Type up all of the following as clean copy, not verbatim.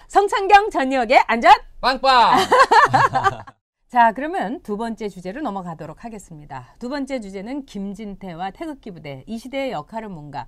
성창경 전역의 안전 빵빵. 자, 그러면 두 번째 주제로 넘어가도록 하겠습니다. 두 번째 주제는 김진태와 태극기 부대, 이 시대의 역할은 뭔가.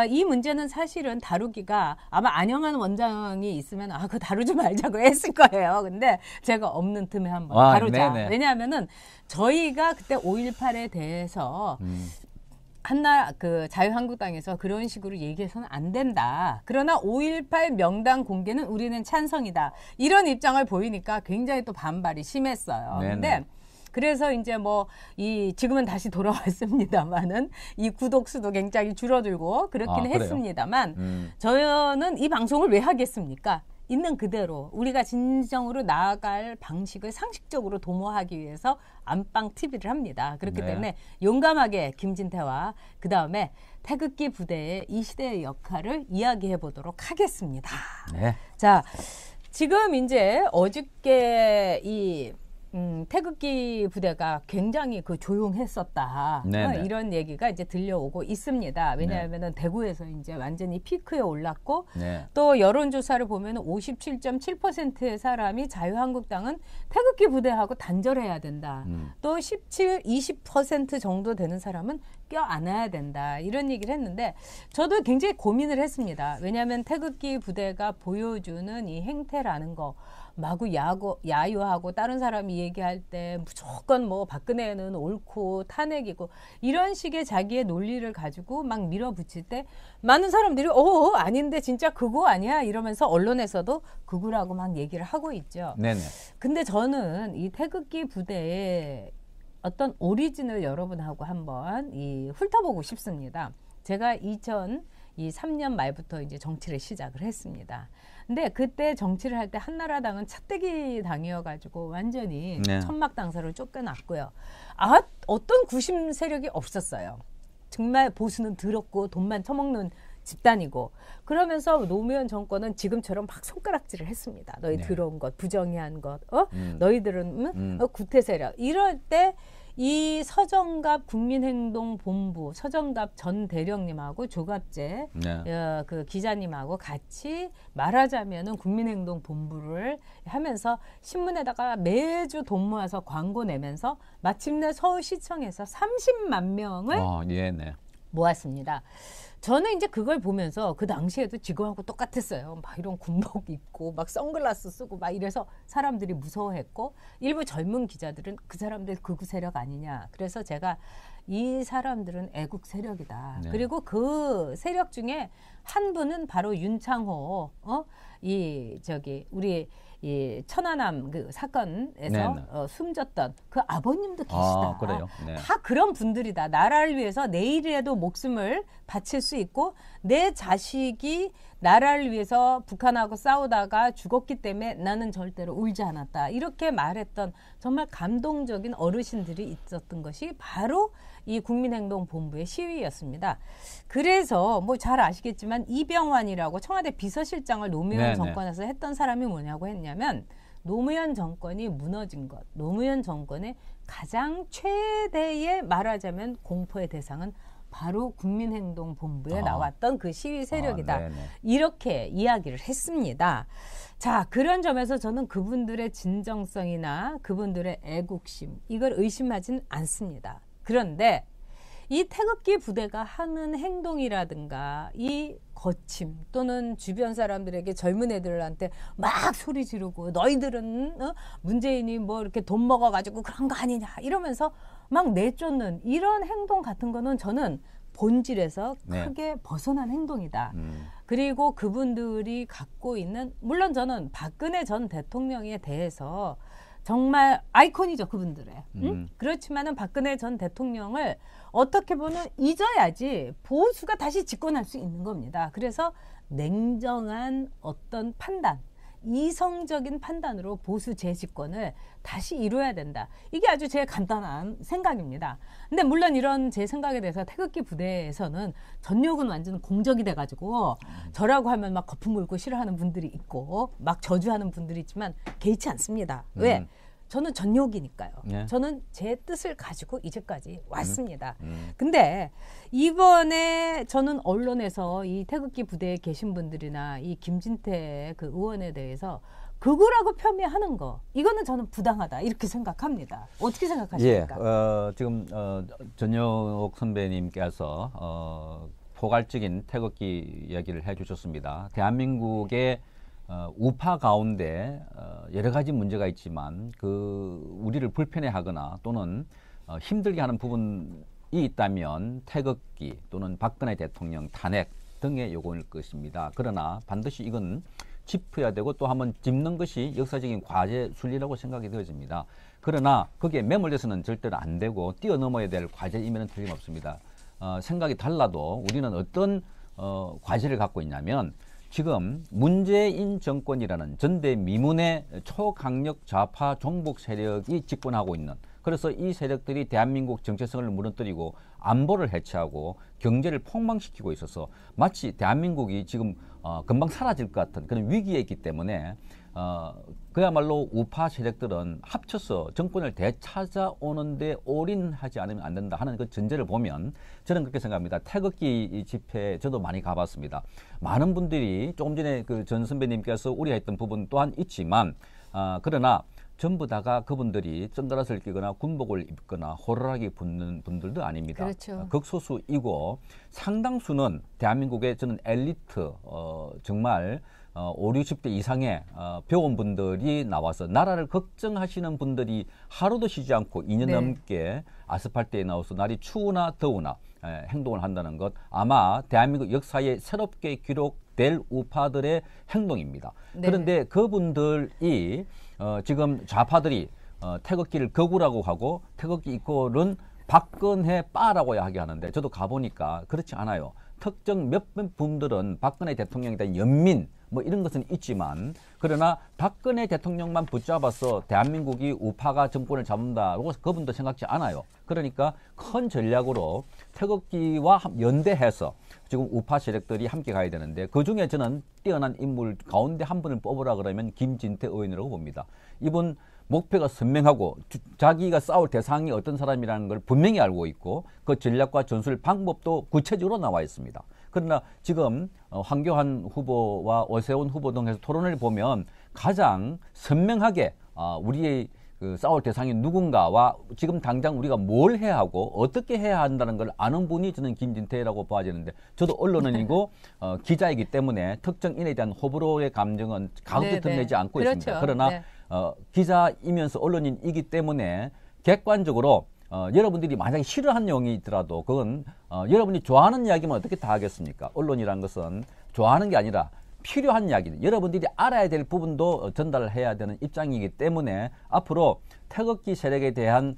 이 문제는 사실은 다루기가 아마 안영한 원장이 있으면 그거 다루지 말자고 했을 거예요. 근데 제가 없는 틈에 한번 다루자. 네네. 왜냐하면은 저희가 그때 5.18에 대해서 한날 자유한국당에서 그런 식으로 얘기해서는 안 된다. 그러나 5.18 명단 공개는 우리는 찬성이다. 이런 입장을 보이니까 굉장히 또 반발이 심했어요. 근데 그래서 이제 지금은 다시 돌아왔습니다만은 이 구독 수도 굉장히 줄어들고 그렇기는 했습니다만 저는 이 방송을 왜 하겠습니까? 있는 그대로 우리가 진정으로 나아갈 방식을 상식적으로 도모하기 위해서 안방 TV를 합니다. 그렇기 때문에 용감하게 김진태와 그 다음에 태극기 부대의 이 시대의 역할을 이야기해 보도록 하겠습니다. 자, 지금 이제 어저께 이 태극기 부대가 굉장히 조용했었다. 이런 얘기가 이제 들려오고 있습니다. 왜냐하면은 대구에서 이제 완전히 피크에 올랐고 또 여론조사를 보면 57.7%의 사람이 자유한국당은 태극기 부대하고 단절해야 된다. 또 20% 정도 되는 사람은 껴안아야 된다. 이런 얘기를 했는데 저도 굉장히 고민을 했습니다. 왜냐하면 태극기 부대가 보여주는 이 행태라는 거 마구 야유하고 다른 사람이 얘기할 때 무조건 박근혜는 옳고 탄핵이고 이런 식의 자기의 논리를 가지고 막 밀어붙일 때 많은 사람들이 아닌데 진짜 그거 아니야 이러면서 언론에서도 그거라고 막 얘기를 하고 있죠. 근데 저는 이 태극기 부대의 어떤 오리진을 여러분하고 한번 훑어보고 싶습니다. 제가 2003년 말부터 이제 정치를 시작을 했습니다. 근데 그때 정치를 할 때 한나라당은 차떼기 당이어가지고 완전히 천막 당사로 쫓겨났고요. 어떤 구심 세력이 없었어요. 정말 보수는 더럽고 돈만 처먹는 집단이고 그러면서 노무현 정권은 지금처럼 막 손가락질을 했습니다. 너희 더러운 것, 부정의한 것, 너희들은 구태 세력. 이럴 때 이 서정갑 국민행동본부 서정갑 전 대령님하고 조갑재 그 기자님하고 같이 말하자면은 국민행동본부를 하면서 신문에다가 매주 돈 모아서 광고 내면서 마침내 서울시청에서 30만 명을 모았습니다. 저는 이제 그걸 보면서 그 당시에도 지금하고 똑같았어요. 막 이런 군복 입고 막 선글라스 쓰고 막 이래서 사람들이 무서워했고 일부 젊은 기자들은 그 사람들 극우 세력 아니냐. 그래서 제가 이 사람들은 애국 세력이다. 그리고 그 세력 중에 한 분은 바로 윤창호 우리 이 천안함 그 사건에서 숨졌던 그 아버님도 계시다. 다 그런 분들이다. 나라를 위해서 내일이라도 목숨을 바칠 수 있고 내 자식이 나라를 위해서 북한하고 싸우다가 죽었기 때문에 나는 절대로 울지 않았다. 이렇게 말했던 정말 감동적인 어르신들이 있었던 것이 바로 이 국민행동본부의 시위였습니다. 그래서 잘 아시겠지만 이병환이라고 청와대 비서실장을 노무현 정권에서 했던 사람이 뭐냐고 했냐면 노무현 정권이 무너진 것, 노무현 정권의 가장 최대의 말하자면 공포의 대상은 바로 국민행동본부에 나왔던 그 시위 세력이다. 이렇게 이야기를 했습니다. 자, 그런 점에서 저는 그분들의 진정성이나 그분들의 애국심 이걸 의심하진 않습니다. 그런데 이 태극기 부대가 하는 행동이라든가 이 거침 또는 주변 사람들에게 젊은 애들한테 막 소리 지르고 너희들은 문재인이 이렇게 돈 먹어가지고 그런 거 아니냐 이러면서 막 내쫓는 이런 행동 같은 거는 저는 본질에서 크게 벗어난 행동이다. 그리고 그분들이 갖고 있는 물론 저는 박근혜 전 대통령에 대해서 정말 아이콘이죠, 그분들의. 그렇지만은 박근혜 전 대통령을 어떻게 보면 잊어야지 보수가 다시 집권할 수 있는 겁니다. 그래서 냉정한 어떤 판단, 이성적인 판단으로 보수 재집권을 다시 이루어야 된다. 이게 아주 제 간단한 생각입니다. 근데 물론 이런 제 생각에 대해서 태극기 부대에서는 전역은 완전 공적이 돼가지고 저라고 하면 막 거품 물고 싫어하는 분들이 있고 막 저주하는 분들이 있지만 개의치 않습니다. 왜? 저는 전욕이니까요. 네. 저는 제 뜻을 가지고 이제까지 왔습니다. 근데 이번에 저는 언론에서 이 태극기 부대에 계신 분들이나 이 김진태 그 의원에 대해서 극우라고 폄훼하는 거, 이거는 저는 부당하다 이렇게 생각합니다. 어떻게 생각하십니까? 예, 지금 전혁 선배님께서 포괄적인 태극기 이야기를 해주셨습니다. 대한민국의 우파 가운데 여러 가지 문제가 있지만 우리를 불편해하거나 또는 힘들게 하는 부분이 있다면 태극기 또는 박근혜 대통령 탄핵 등의 요구일 것입니다. 그러나 반드시 이건 짚어야 되고 또 한번 짚는 것이 역사적인 과제 순리라고 생각이 되어집니다. 그러나 거기에 매몰돼서는 절대로 안 되고 뛰어넘어야 될 과제임에는 틀림없습니다. 생각이 달라도 우리는 어떤 과제를 갖고 있냐면 지금 문재인 정권이라는 전대미문의 초강력 좌파 종북 세력이 집권하고 있는, 그래서 이 세력들이 대한민국 정체성을 무너뜨리고 안보를 해체하고 경제를 폭망시키고 있어서 마치 대한민국이 지금 금방 사라질 것 같은 그런 위기에 있기 때문에 그야말로 우파 세력들은 합쳐서 정권을 되찾아오는데 올인하지 않으면 안 된다 하는 그 전제를 보면 저는 그렇게 생각합니다. 태극기 집회 저도 많이 가봤습니다. 많은 분들이 조금 전에 그 전 선배님께서 우려했던 부분 또한 있지만 그러나 전부 다가 그분들이 선글라스를 끼거나 군복을 입거나 호루라기 붙는 분들도 아닙니다. 그렇죠. 극소수이고 상당수는 대한민국의 저는 엘리트 정말 5, 60대 이상의 배운 분들이 나와서 나라를 걱정하시는 분들이 하루도 쉬지 않고 2년 네. 넘게 아스팔트에 나와서 날이 추우나 더우나 행동을 한다는 것, 아마 대한민국 역사에 새롭게 기록될 우파들의 행동입니다. 네. 그런데 그분들이 지금 좌파들이 태극기를 거구라고 하고 태극기 이꼴은 박근혜 빠라고 이야기하는데 저도 가보니까 그렇지 않아요. 특정 몇몇 분들은 박근혜 대통령에 대한 연민 뭐 이런 것은 있지만 그러나 박근혜 대통령만 붙잡아서 대한민국이 우파가 정권을 잡는다고 그분도 생각지 않아요. 그러니까 큰 전략으로 태극기와 연대해서 지금 우파 세력들이 함께 가야 되는데 그중에 저는 뛰어난 인물 가운데 한 분을 뽑으라 그러면 김진태 의원이라고 봅니다. 이분 목표가 선명하고 자기가 싸울 대상이 어떤 사람이라는 걸 분명히 알고 있고 그 전략과 전술 방법도 구체적으로 나와 있습니다. 그러나 지금 황교안 후보와 오세훈 후보 등에서 토론을 보면 가장 선명하게 우리의 그 싸울 대상이 누군가와 지금 당장 우리가 뭘 해야 하고 어떻게 해야 한다는 걸 아는 분이 저는 김진태라고 봐지는데 저도 언론인이고 기자이기 때문에 특정인에 대한 호불호의 감정은 가급적 드러내지 않고 그렇죠. 있습니다. 그러나 네. 기자이면서 언론인이기 때문에 객관적으로 여러분들이 만약에 싫어하는 내용이 있더라도 그건 여러분이 좋아하는 이야기만 어떻게 다 하겠습니까? 언론이란 것은 좋아하는 게 아니라 필요한 이야기들, 여러분들이 알아야 될 부분도 전달을 해야 되는 입장이기 때문에 앞으로 태극기 세력에 대한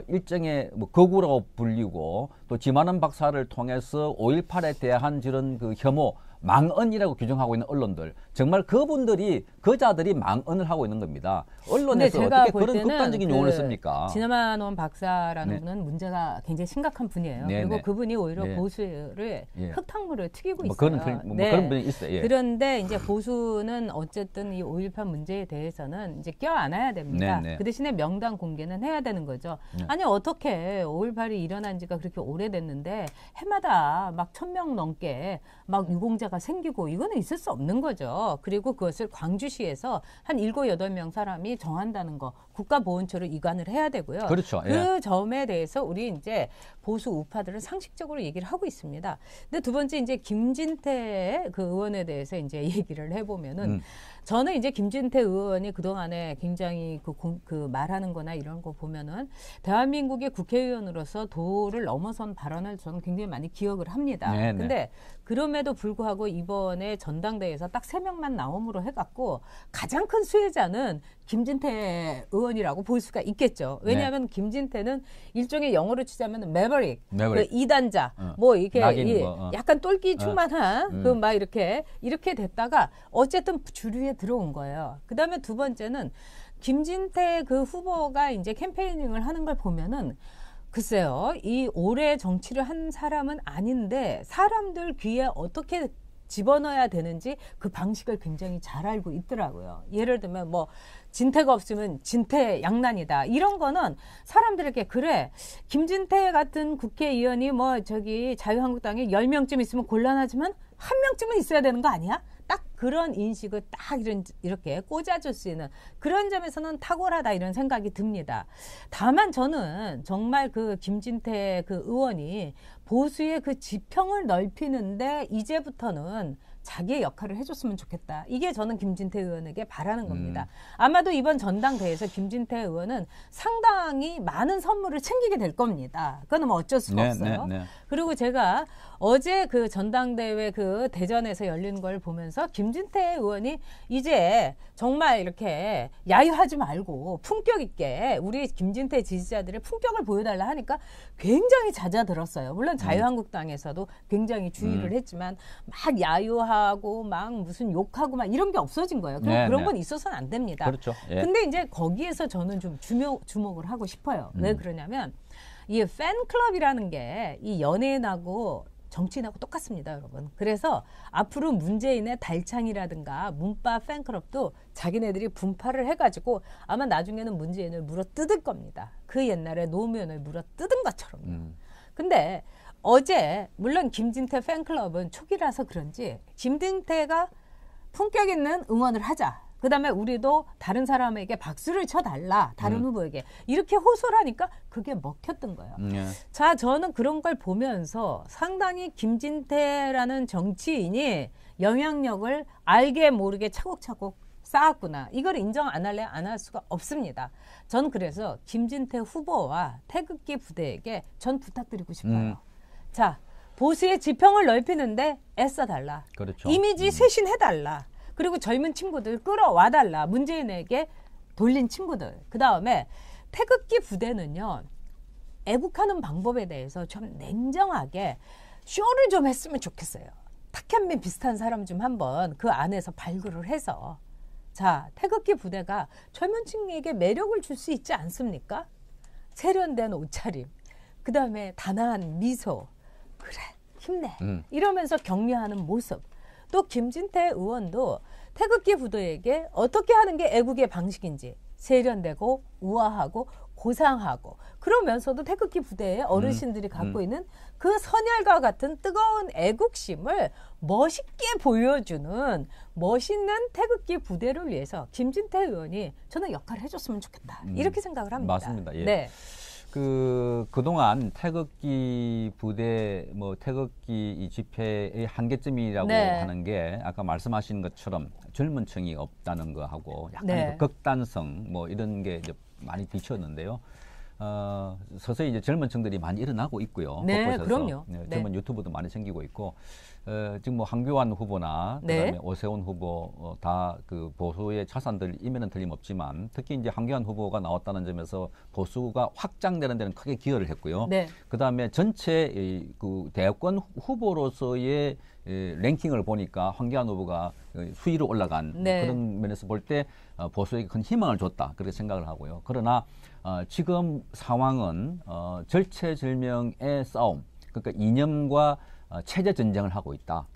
일정의 뭐 거구라고 불리고 또 지만원 박사를 통해서 5.18에 대한 저런 그 혐오, 망언이라고 규정하고 있는 언론들, 정말 그분들이 그자들이 망언을 하고 있는 겁니다. 언론에서 어떻게 그런 극단적인 용어를 씁니까? 지만원 박사라는 네. 분은 문제가 굉장히 심각한 분이에요. 네, 그리고 네. 그분이 오히려 네. 보수를 예. 흙탕물을 튀기고 뭐 있어요. 그런 분이 있어요. 예. 그런데 이제 보수는 어쨌든 이 5.18 문제에 대해서는 이제 껴안아야 됩니다. 네, 네. 그 대신에 명단 공개는 해야 되는 거죠. 네. 아니 어떻게 5.18이 일어난 지가 그렇게 오래됐는데 해마다 막 1,000명 넘게 막 유공자가 생기고 이거는 있을 수 없는 거죠. 그리고 그것을 광주시에서 한 7, 8명 사람이 정한다는 거 국가보훈처로 이관을 해야 되고요. 그렇죠. 그 예. 점에 대해서 우리 이제 보수 우파들은 상식적으로 얘기를 하고 있습니다. 근데 두 번째 이제 김진태 그 의원에 대해서 이제 얘기를 해보면은 저는 이제 김진태 의원이 그동안에 굉장히 그 말하는 거나 이런 거 보면은 대한민국의 국회의원으로서 도를 넘어선 발언을 저는 굉장히 많이 기억을 합니다. 네, 네. 근데 그럼에도 불구하고 이번에 전당대회에서 딱 3명만 나옴으로 해갖고 가장 큰 수혜자는 김진태 의원이라고 볼 수가 있겠죠. 왜냐하면 김진태는 일종의 영어로 치자면 매버릭, 그 이단자, 뭐 이렇게 약간 똘끼 충만한 그 막 이렇게 됐다가 어쨌든 주류에 들어온 거예요. 그 다음에 두 번째는 김진태 그 후보가 이제 캠페이닝을 하는 걸 보면은 글쎄요, 이 오래 정치를 한 사람은 아닌데 사람들 귀에 어떻게 집어넣어야 되는지 그 방식을 굉장히 잘 알고 있더라고요. 예를 들면 뭐 진태가 없으면 진태양난이다. 이런 거는 사람들에게 그래 김진태 같은 국회의원이 뭐 저기 자유한국당에 10명쯤 있으면 곤란하지만 한 명쯤은 있어야 되는 거 아니야? 딱 그런 인식을 딱 이렇게 꽂아줄 수 있는 그런 점에서는 탁월하다 이런 생각이 듭니다. 다만 저는 정말 그 김진태 그 의원이 보수의 그 지평을 넓히는데 이제부터는 자기의 역할을 해줬으면 좋겠다. 이게 저는 김진태 의원에게 바라는 겁니다. 아마도 이번 전당대회에서 김진태 의원은 상당히 많은 선물을 챙기게 될 겁니다. 그건 뭐 어쩔 수가 없어요. 그리고 제가 어제 그 전당대회 그 대전에서 열린 걸 보면서 김진태 의원이 이제 정말 이렇게 야유하지 말고 품격 있게 우리 김진태 지지자들의 품격을 보여달라 하니까 굉장히 잦아들었어요. 물론 자유한국당에서도 굉장히 주의를 했지만 막 야유하고 막 무슨 욕하고 막 이런 게 없어진 거예요. 그런 건 있어서는 안 됩니다. 그렇죠. 예. 근데 이제 거기에서 저는 좀 주목을 하고 싶어요. 왜 그러냐면 이 팬클럽이라는 게 이 연예인하고 정치인하고 똑같습니다, 여러분. 그래서 앞으로 문재인의 달창이라든가 문파 팬클럽도 자기네들이 분파를 해가지고 아마 나중에는 문재인을 물어뜯을 겁니다. 그 옛날에 노무현을 물어뜯은 것처럼요. 근데 어제 물론 김진태 팬클럽은 초기라서 그런지 김진태가 품격 있는 응원을 하자. 그다음에 우리도 다른 사람에게 박수를 쳐달라. 다른 후보에게. 이렇게 호소를 하니까 그게 먹혔던 거예요. 자, 저는 그런 걸 보면서 상당히 김진태라는 정치인이 영향력을 알게 모르게 차곡차곡 쌓았구나. 이걸 인정 안 할래 안 할 수가 없습니다. 전 그래서 김진태 후보와 태극기 부대에게 전 부탁드리고 싶어요. 자, 보수의 지평을 넓히는데 애써달라. 그렇죠. 이미지 쇄신해달라. 그리고 젊은 친구들 끌어와달라. 문재인에게 돌린 친구들. 그다음에 태극기 부대는요. 애국하는 방법에 대해서 좀 냉정하게 쇼를 좀 했으면 좋겠어요. 탁현민 비슷한 사람 좀 한번 그 안에서 발굴을 해서 자, 태극기 부대가 젊은 층에게 매력을 줄 수 있지 않습니까? 세련된 옷차림. 그다음에 단아한 미소. 그래, 힘내. 이러면서 격려하는 모습. 또 김진태 의원도 태극기 부대에게 어떻게 하는 게 애국의 방식인지 세련되고 우아하고 고상하고 그러면서도 태극기 부대의 어르신들이 갖고 있는 그 선열과 같은 뜨거운 애국심을 멋있게 보여주는 멋있는 태극기 부대를 위해서 김진태 의원이 저는 역할을 해줬으면 좋겠다. 이렇게 생각을 합니다. 맞습니다. 예. 네. 그동안 태극기 부대, 뭐 태극기 이 집회의 한계점이라고 하는 게 아까 말씀하신 것처럼 젊은 층이 없다는 거하고 약간 그 극단성 뭐 이런 게 이제 많이 비쳤는데요. 서서히 이제 젊은 층들이 많이 일어나고 있고요. 곳곳에서. 그럼요. 젊은 유튜브도 많이 생기고 있고 지금 뭐 황교안 후보나 그다음에 오세훈 후보 다 그 보수의 차산들이면은 틀림없지만 특히 이제 황교안 후보가 나왔다는 점에서 보수가 확장되는 데는 크게 기여를 했고요. 그다음에 전체 그 대권 후보로서의 랭킹을 보니까 황교안 후보가 수위로 올라간 그런 면에서 볼 때 보수에게 큰 희망을 줬다 그렇게 생각을 하고요. 그러나 지금 상황은 절체절명의 싸움, 그러니까 이념과 체제 전쟁을 하고 있다.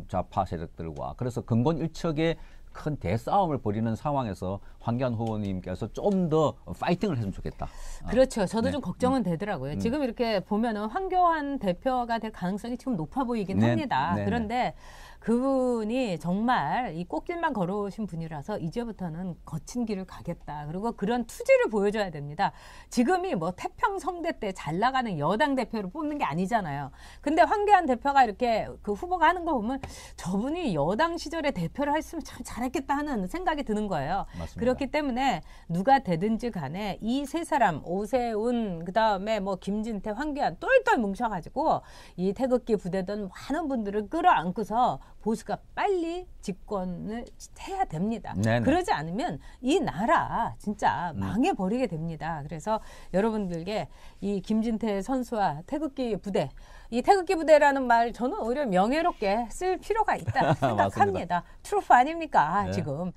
좌파 세력들과. 그래서 근본 일척의 큰 대싸움을 벌이는 상황에서 황교안 후보님께서 좀 더 파이팅을 했으면 좋겠다. 그렇죠. 저도 좀 걱정은 되더라고요. 지금 이렇게 보면은 황교안 대표가 될 가능성이 지금 높아 보이긴 합니다. 그런데 그분이 정말 이 꽃길만 걸어오신 분이라서 이제부터는 거친 길을 가겠다. 그리고 그런 투지를 보여줘야 됩니다. 지금이 뭐 태평성대 때 잘 나가는 여당 대표를 뽑는 게 아니잖아요. 근데 황교안 대표가 이렇게 그 후보가 하는 거 보면 저분이 여당 시절에 대표를 했으면 참 잘했겠다 하는 생각이 드는 거예요. 맞습니다. 그렇기 때문에 누가 되든지 간에 이 세 사람 오세훈 그다음에 뭐 김진태 황교안 똘똘 뭉쳐가지고 이 태극기 부대던 많은 분들을 끌어안고서 보수가 빨리 집권을 해야 됩니다. 그러지 않으면 이 나라 진짜 망해버리게 됩니다. 그래서 여러분들께 이 김진태 선수와 태극기 부대, 이 태극기 부대라는 말 저는 오히려 명예롭게 쓸 필요가 있다 생각합니다. 트루프 아닙니까 지금.